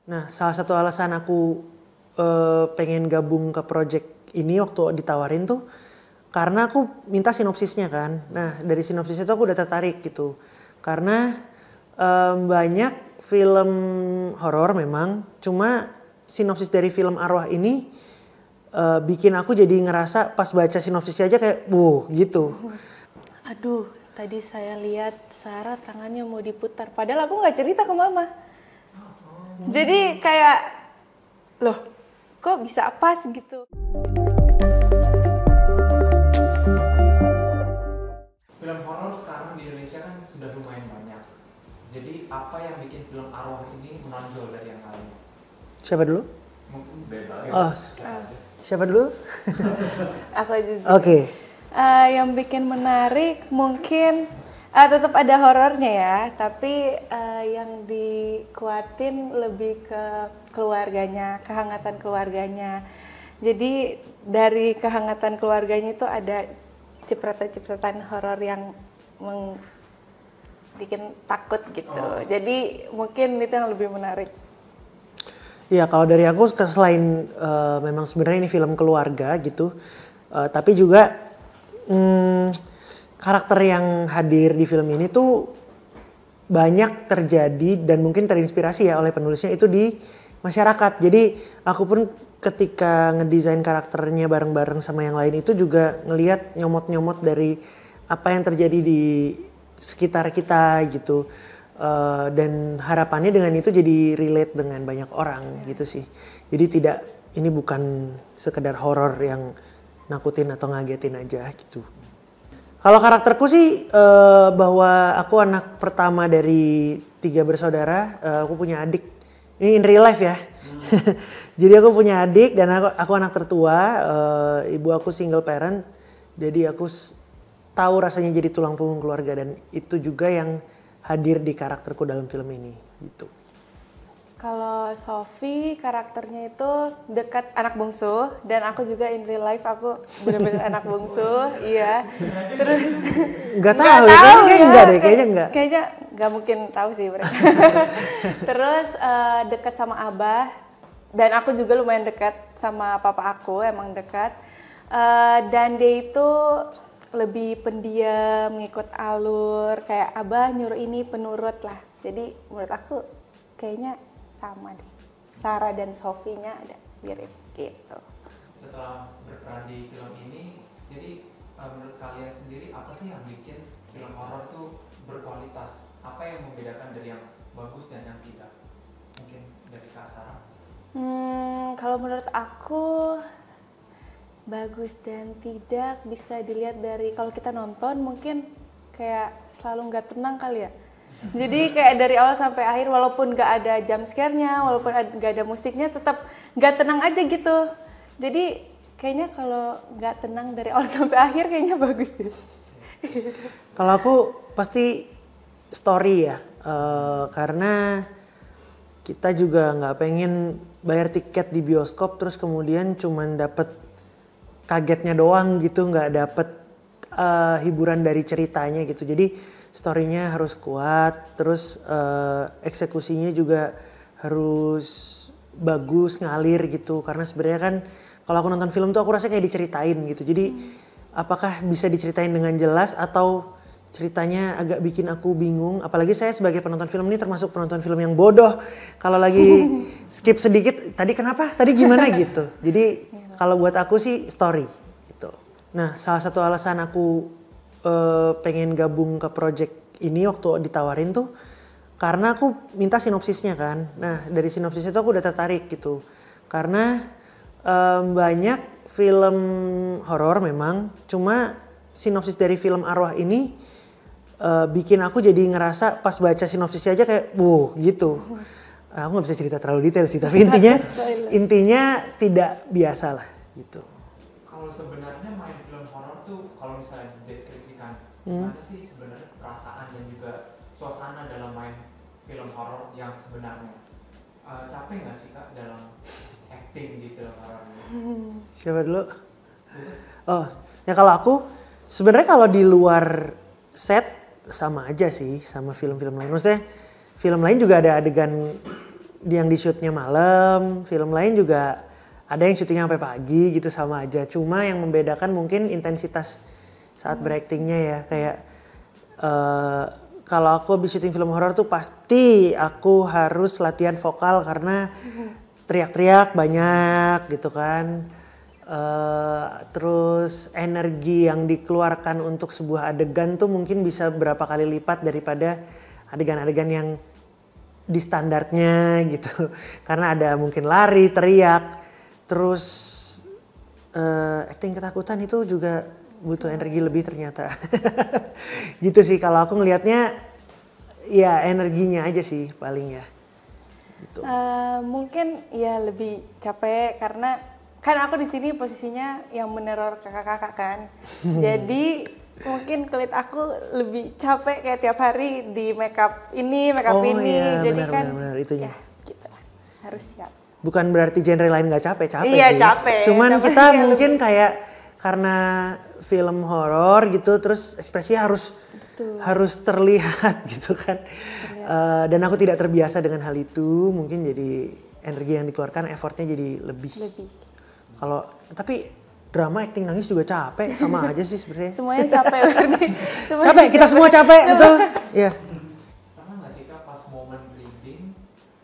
Nah, salah satu alasan aku pengen gabung ke project ini waktu ditawarin tuh karena aku minta sinopsisnya kan. Nah, dari sinopsis itu aku udah tertarik gitu. Karena banyak film horor memang, cuma sinopsis dari film Arwah ini bikin aku jadi ngerasa pas baca sinopsisnya aja kayak, gitu. Aduh, tadi saya lihat Sarah tangannya mau diputar. Padahal aku nggak cerita ke mama. Jadi kayak, loh, kok bisa pas gitu. Film horor sekarang di Indonesia kan sudah lumayan banyak. Jadi apa yang bikin film Arwah ini menonjol dari yang lain? Siapa dulu? Mungkin bebas. Oh, siapa dulu? Aku aja dulu. Oke. Yang bikin menarik mungkin tetap ada horornya ya, tapi yang dikuatin lebih ke keluarganya, kehangatan keluarganya. Jadi dari kehangatan keluarganya itu ada cipratan-cipratan horor yang bikin takut gitu. Jadi mungkin itu yang lebih menarik. Iya, kalau dari aku selain memang sebenarnya ini film keluarga gitu, tapi juga karakter yang hadir di film ini tuh banyak terjadi dan mungkin terinspirasi ya oleh penulisnya itu di masyarakat. Jadi aku pun ketika ngedesain karakternya bareng-bareng sama yang lain itu juga ngelihat nyomot-nyomot dari apa yang terjadi di sekitar kita gitu. Dan harapannya dengan itu jadi relate dengan banyak orang gitu sih. Jadi ini bukan sekedar horor yang nakutin atau ngagetin aja gitu. Kalau karakterku sih bahwa aku anak pertama dari 3 bersaudara, aku punya adik. Ini in real life ya. Jadi aku punya adik dan aku anak tertua, ibu aku single parent. Jadi aku tahu rasanya jadi tulang punggung keluarga dan itu juga yang hadir di karakterku dalam film ini gitu. Kalau Sophie karakternya itu dekat anak bungsu dan aku juga in real life aku benar-benar anak bungsu, iya. Terus nggak tahu ya, kayaknya enggak deh, kayaknya enggak. Kayaknya nggak mungkin tahu sih mereka. Terus dekat sama Abah dan aku juga lumayan dekat sama papa aku, emang dekat. Dan dia itu lebih pendiam, ngikut alur, kayak Abah nyuruh ini penurut lah. Jadi menurut aku kayaknya sama deh. Sarah dan Sophie-nya ada mirip gitu. Setelah berperan di film ini, jadi menurut kalian sendiri apa sih yang bikin film horor tuh berkualitas? Apa yang membedakan dari yang bagus dan yang tidak? Mungkin dari Kak Sarah? Kalau menurut aku bagus dan tidak bisa dilihat dari kalau kita nonton mungkin kayak selalu nggak tenang kali ya. Jadi kayak dari awal sampai akhir walaupun nggak ada jump scare-nya, walaupun nggak ada musiknya tetap nggak tenang aja gitu. Jadi kayaknya kalau nggak tenang dari awal sampai akhir kayaknya bagus deh. Kalau aku pasti story ya, karena kita juga nggak pengen bayar tiket di bioskop terus kemudian cuman dapet kagetnya doang gitu, nggak dapet hiburan dari ceritanya gitu. Jadi story-nya harus kuat, terus eksekusinya juga harus bagus, ngalir gitu. Karena sebenarnya kan kalau aku nonton film tuh aku rasa kayak diceritain gitu. Jadi apakah bisa diceritain dengan jelas atau ceritanya agak bikin aku bingung. Apalagi saya sebagai penonton film ini termasuk penonton film yang bodoh. Kalau lagi skip sedikit, tadi kenapa? Tadi gimana gitu. Jadi kalau buat aku sih story gitu. Nah, salah satu alasan aku pengen gabung ke project ini waktu ditawarin tuh karena aku minta sinopsisnya kan. Nah, dari sinopsis itu aku udah tertarik gitu. Karena banyak film horor memang, cuma sinopsis dari film Arwah ini bikin aku jadi ngerasa pas baca sinopsisnya aja kayak gitu. Aku nggak bisa cerita terlalu detail sih, tapi intinya tidak biasa lah gitu. Kalau sebenarnya main film horor tuh kalau misalnya dideskripsikan, gimana sih sebenarnya perasaan dan juga suasana dalam main film horor yang sebenarnya? Capek nggak sih Kak dalam acting di film horor ini? Siapa dulu? Oh, ya kalau aku sebenarnya kalau di luar set sama aja sih sama film-film lain. Maksudnya film lain juga ada adegan yang di shootnya malam, film lain juga ada yang syutingnya sampai pagi gitu, sama aja. Cuma yang membedakan mungkin intensitas saat beraktingnya ya. Kayak kalau aku habis syuting film horor tuh pasti aku harus latihan vokal karena teriak-teriak banyak gitu kan. Terus energi yang dikeluarkan untuk sebuah adegan tuh mungkin bisa berapa kali lipat daripada adegan-adegan yang di standarnya gitu. Karena ada mungkin lari, teriak, terus acting ketakutan itu juga butuh energi lebih ternyata. Gitu sih kalau aku ngelihatnya, ya energinya aja sih paling ya. Gitu. Mungkin ya lebih capek karena kan aku di sini posisinya yang meneror kakak-kakak kan. Jadi mungkin kulit aku lebih capek kayak tiap hari di makeup ini. Iya, Jadi benar, itunya. ya gitu lah. Harus siap. Bukan berarti genre lain nggak capek Iya, sih. capek. Cuman Capek kita kayak mungkin kayak karena film horor gitu, terus ekspresinya harus terlihat gitu kan. Dan aku tidak terbiasa dengan hal itu, mungkin jadi energi yang dikeluarkan, effortnya jadi lebih. Kalau tapi drama, acting, nangis juga capek, sama aja sih sebenarnya. Semuanya capek berarti. Capek, kita semua capek, betul. Iya. Pernah nggak sih Kak pas momen reading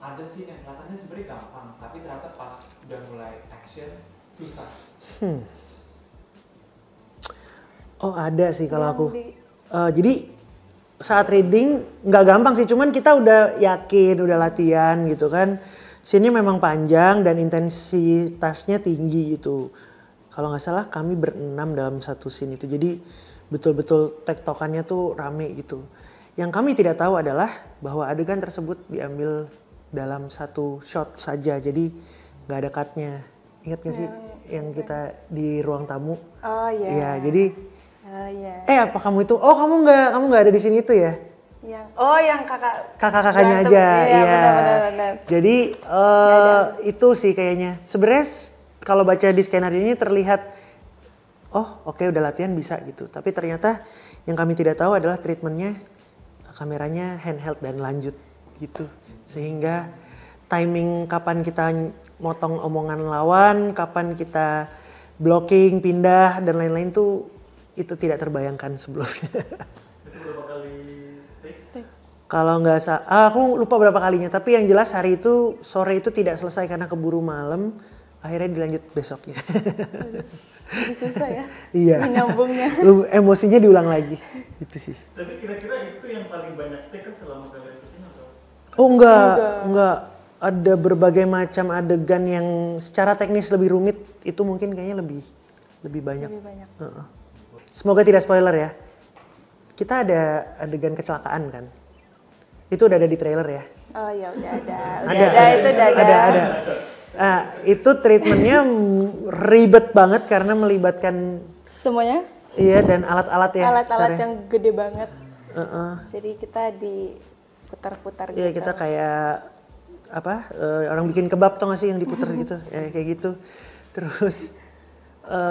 ada sih yang kelihatannya sebenarnya gampang, tapi ternyata pas udah mulai action susah. Oh ada sih kalau aku. Jadi saat reading nggak gampang sih, cuman kita udah yakin, udah latihan gitu kan. Scene-nya memang panjang dan intensitasnya tinggi gitu. Kalau nggak salah kami berenam dalam satu scene itu, jadi betul-betul tektokannya tuh rame gitu. Yang kami tidak tahu adalah bahwa adegan tersebut diambil dalam satu shot saja, jadi nggak ada cut-nya. Ingat nggak sih yang kita di ruang tamu? Oh iya. Iya, jadi. Iya. Apa kamu itu? Oh kamu nggak ada di sini itu ya? Yang Kakak-kakaknya berantem. aja. Iya. Benar. Jadi itu sih kayaknya. Sebenarnya kalau baca di skenario ini terlihat, oh oke, udah latihan bisa gitu. Tapi ternyata yang kami tidak tahu adalah treatmentnya, kameranya handheld dan lanjut gitu. Sehingga timing kapan kita motong omongan lawan, kapan kita blocking, pindah dan lain-lain tuh itu tidak terbayangkan sebelumnya. Itu berapa kali take? Kalau nggak salah, aku lupa berapa kalinya. Tapi yang jelas hari itu, sore itu tidak selesai karena keburu malam. Akhirnya dilanjut besoknya. Lebih susah ya. Iya. Nyambungnya. Emosinya diulang lagi. Itu sih. Tapi kira-kira itu yang paling banyak take kan selama kalian syuting atau? Oh enggak. Ada berbagai macam adegan yang secara teknis lebih rumit. Itu mungkin kayaknya lebih banyak. Semoga tidak spoiler ya. Kita ada adegan kecelakaan kan. Itu udah ada di trailer ya. Oh ya udah ada. Ada. Itu treatmentnya ribet banget karena melibatkan semuanya. Iya, dan alat-alat ya. Alat-alat yang gede banget. Jadi kita diputar-putar gitu. Iya, kita kayak orang bikin kebab, tau gak sih yang diputar gitu, ya, kayak gitu. Terus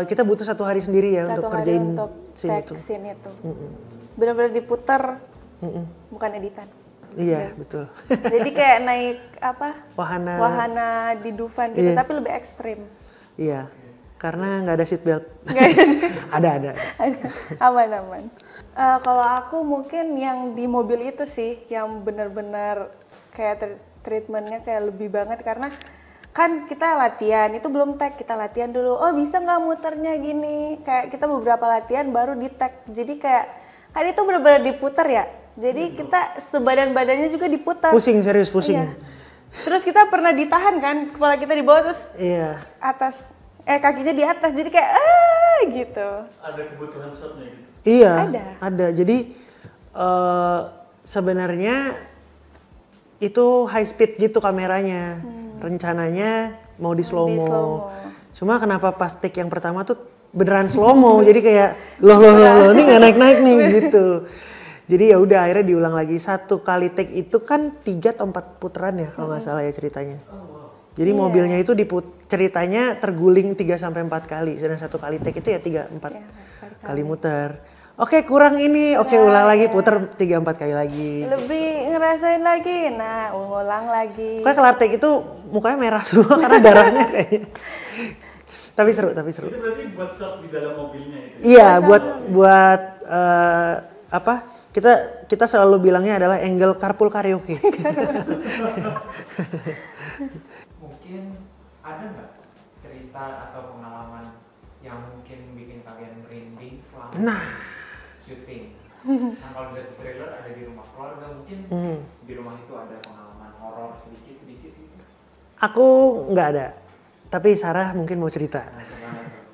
kita butuh 1 hari sendiri ya untuk kerjain scene itu. Benar-benar diputar, bukan editan. Iya, betul. Jadi kayak naik wahana di Dufan gitu, tapi lebih ekstrim. Iya, karena nggak ada seat belt. ada. Aman. Kalau aku mungkin yang di mobil itu sih, yang benar-benar kayak treatmentnya kayak lebih banget karena kan kita latihan, itu belum tag, kita latihan dulu. Oh bisa nggak muternya gini? Kayak kita beberapa latihan baru di tag. Jadi kayak kan itu benar-benar diputar ya. Jadi kita sebadan-badannya juga diputar. Serius pusing. Iya. Terus kita pernah ditahan kan, kepala kita di bawah terus atas, kakinya di atas. Jadi kayak gitu. Ada kebutuhan shotnya gitu? Iya, ada. Jadi sebenarnya itu high speed gitu kameranya. Rencananya mau di slow mo. Cuma kenapa pas take yang pertama tuh beneran slow mo. Jadi kayak loh ini nggak naik nih gitu. Jadi ya udah akhirnya diulang lagi. 1 kali take itu kan 3 atau 4 putaran ya kalau nggak salah ya ceritanya. Jadi mobilnya itu ceritanya terguling 3 sampai 4 kali. Dan 1 kali take itu ya 3-4 kali muter. Oke, kurang ini. Oke, ulang lagi, puter 3-4 kali lagi. Lebih ngerasain lagi. Nah, ulang lagi. Kayak kelar take itu mukanya merah semua karena darahnya kayaknya. Tapi seru. Itu berarti buat shot di dalam mobilnya itu. Iya, buat apa? Kita selalu bilangnya adalah angle carpool karaoke. Mungkin ada nggak cerita atau pengalaman yang mungkin bikin kalian merinding selama syuting? Nah, kalau dari trailer ada di rumah keluarga, mungkin di rumah itu ada pengalaman horor sedikit gitu. Aku nggak ada. Tapi Sarah mungkin mau cerita.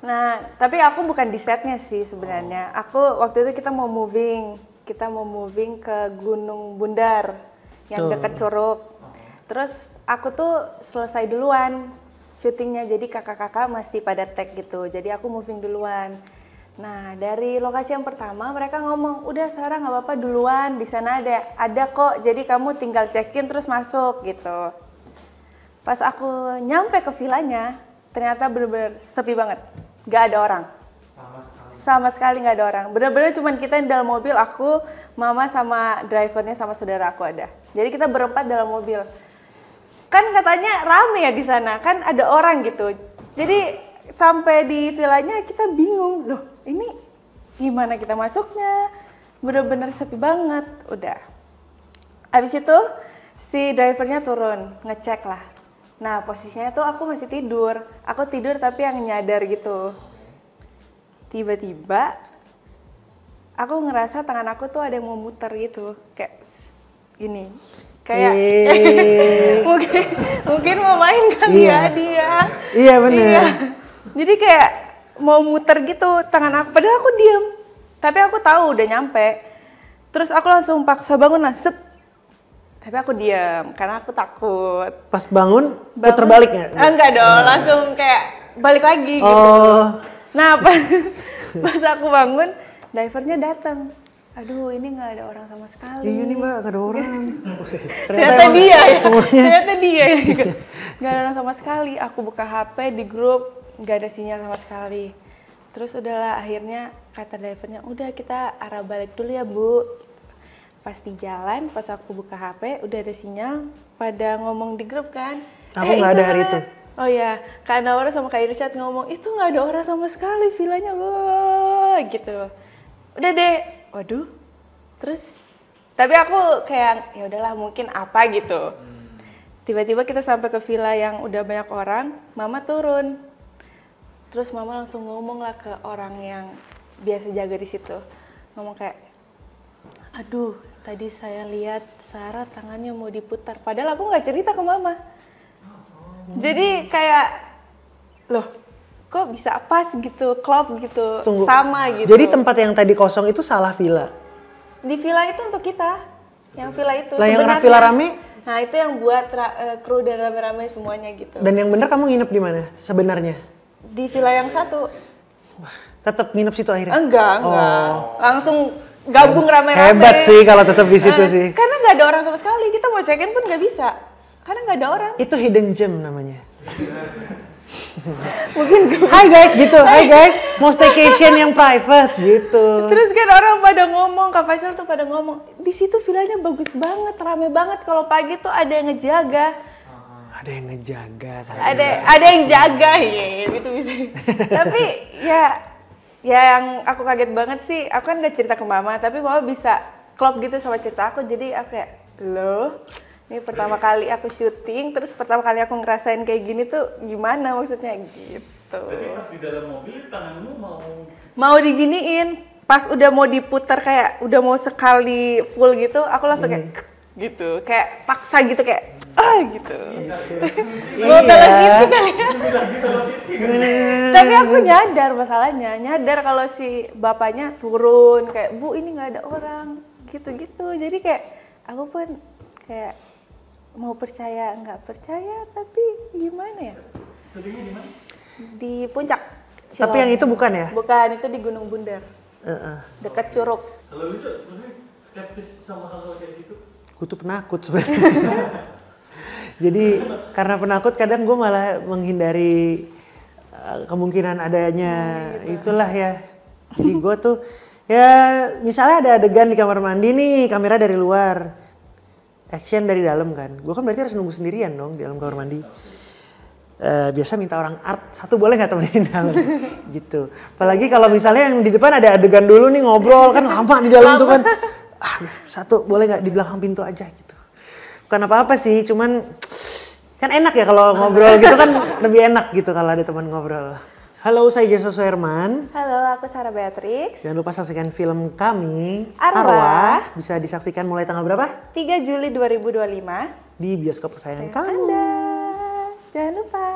Nah, tapi aku bukan di setnya sih sebenarnya. Aku waktu itu kita mau moving ke Gunung Bundar yang dekat Curug. Terus aku tuh selesai duluan syutingnya, jadi kakak-kakak masih pada tag gitu. Jadi aku moving duluan. Nah, dari lokasi yang pertama mereka ngomong, udah Sarah nggak apa-apa duluan, di sana ada kok. Jadi kamu tinggal check-in terus masuk gitu. Pas aku nyampe ke villanya, ternyata bener-bener sepi banget. Gak ada orang. Sama sekali gak ada orang. Bener-bener cuman kita di dalam mobil, aku, mama sama drivernya sama saudara aku ada. Jadi kita berempat dalam mobil. Kan katanya rame ya di sana, kan ada orang gitu. Jadi sampai di villanya kita bingung, loh ini gimana kita masuknya? Bener-bener sepi banget, udah. Habis itu si drivernya turun, ngecek lah. Nah posisinya tuh aku masih tidur. Aku tidur tapi yang nyadar gitu. Tiba-tiba aku ngerasa tangan aku tuh ada yang mau muter gitu. Kayak gini. Kayak mungkin mau main kali ya dia. Iya bener. Iya. Jadi kayak mau muter gitu tangan aku. Padahal aku diem. Tapi aku tahu udah nyampe. Terus aku langsung paksa bangun lah. Set. Tapi aku diam karena aku takut. Pas bangun puter balik nggak? Enggak dong, langsung kayak balik lagi gitu. Nah pas aku bangun, drivernya datang. Aduh ini nggak ada orang sama sekali. Iya nih mbak, nggak ada orang. Ternyata dia ya, ternyata dia ya. Nggak ada orang sama sekali. Aku buka HP di grup, nggak ada sinyal sama sekali. Terus udahlah akhirnya kata drivernya, udah kita arah balik dulu ya bu. Pas di jalan, pas aku buka HP, udah ada sinyal, pada ngomong di grup kan. Aku nggak ada hari itu. Oh ya, Kak Nawar sama Kak Irsyad ngomong, itu nggak ada orang sama sekali villanya, wah gitu. Udah deh, waduh. Terus, tapi aku kayak, ya udahlah mungkin apa gitu. Tiba-tiba kita sampai ke villa yang udah banyak orang, Mama turun. Terus Mama langsung ngomong lah ke orang yang biasa jaga di situ. Ngomong kayak, aduh, tadi saya lihat Sarah tangannya mau diputar. Padahal aku nggak cerita ke Mama. Jadi kayak, loh, kok bisa pas gitu, klop gitu, Tunggu. sama gitu. Jadi tempat yang tadi kosong itu salah villa? Di villa itu untuk kita, yang villa itu. Lah yang villa rame? Nah itu yang buat kru dan rame-rame semuanya gitu. Dan yang bener kamu nginep di mana sebenarnya? Di villa yang satu. Wah, tetap nginep situ akhirnya? Enggak. Langsung gabung rame-rame. Hebat sih kalau tetap di situ sih. Karena nggak ada orang sama sekali, kita mau check-in pun nggak bisa. Karena nggak ada orang. Itu hidden gem namanya. Mungkin Hai guys gitu, hai guys, mau staycation yang private gitu. Terus kan orang pada ngomong, Kak Faisal tuh pada ngomong, di situ villanya bagus banget, rame banget. Kalau pagi tuh ada yang ngejaga. Ada yang ngejaga kan. Ada yang jaga ya, gitu bisa. Tapi ya yang aku kaget banget sih, aku kan gak cerita ke Mama, tapi Mama bisa klop gitu sama cerita aku. Jadi aku kayak, loh, ini pertama kali aku syuting, terus pertama kali aku ngerasain kayak gini tuh gimana maksudnya gitu. Tapi pas di dalam mobil tanganmu mau diginiin, pas udah mau diputar kayak udah mau sekali full gitu, aku langsung kayak gitu, kayak paksa gitu kayak gitu. Mau balas gitu kali ya. Tapi aku nyadar masalahnya, nyadar kalau si bapaknya turun kayak, Bu ini nggak ada orang, gitu-gitu. Jadi kayak aku pun kayak mau percaya nggak percaya, tapi gimana ya? Sedihnya di mana? Di puncak. Tapi yang itu bukan ya? Bukan, itu di Gunung Bundar. Dekat Curug. Kalau lu sebenarnya skeptis sama hal-hal kayak gitu? Gue tuh penakut sebenarnya. Jadi karena penakut kadang gue malah menghindari kemungkinan adanya itulah ya. Jadi gue tuh Ya misalnya ada adegan di kamar mandi nih, kamera dari luar, action dari dalam kan. Gue kan berarti harus nunggu sendirian dong di dalam kamar mandi. Biasa minta orang art, satu boleh nggak temenin dalam gitu. Apalagi kalau misalnya yang di depan ada adegan dulu nih ngobrol kan lama di dalam tuh kan. Satu boleh nggak di belakang pintu aja gitu. Bukan apa-apa sih, cuman kan enak ya kalau ngobrol gitu kan lebih enak gitu kalau ada teman ngobrol. Halo, saya Jason Suherman. Halo, aku Sarah Beatrix. Jangan lupa saksikan film kami, Arwah. Bisa disaksikan mulai tanggal berapa? 3 Juli 2025. Di bioskop kesayangan kamu. Anda. Jangan lupa.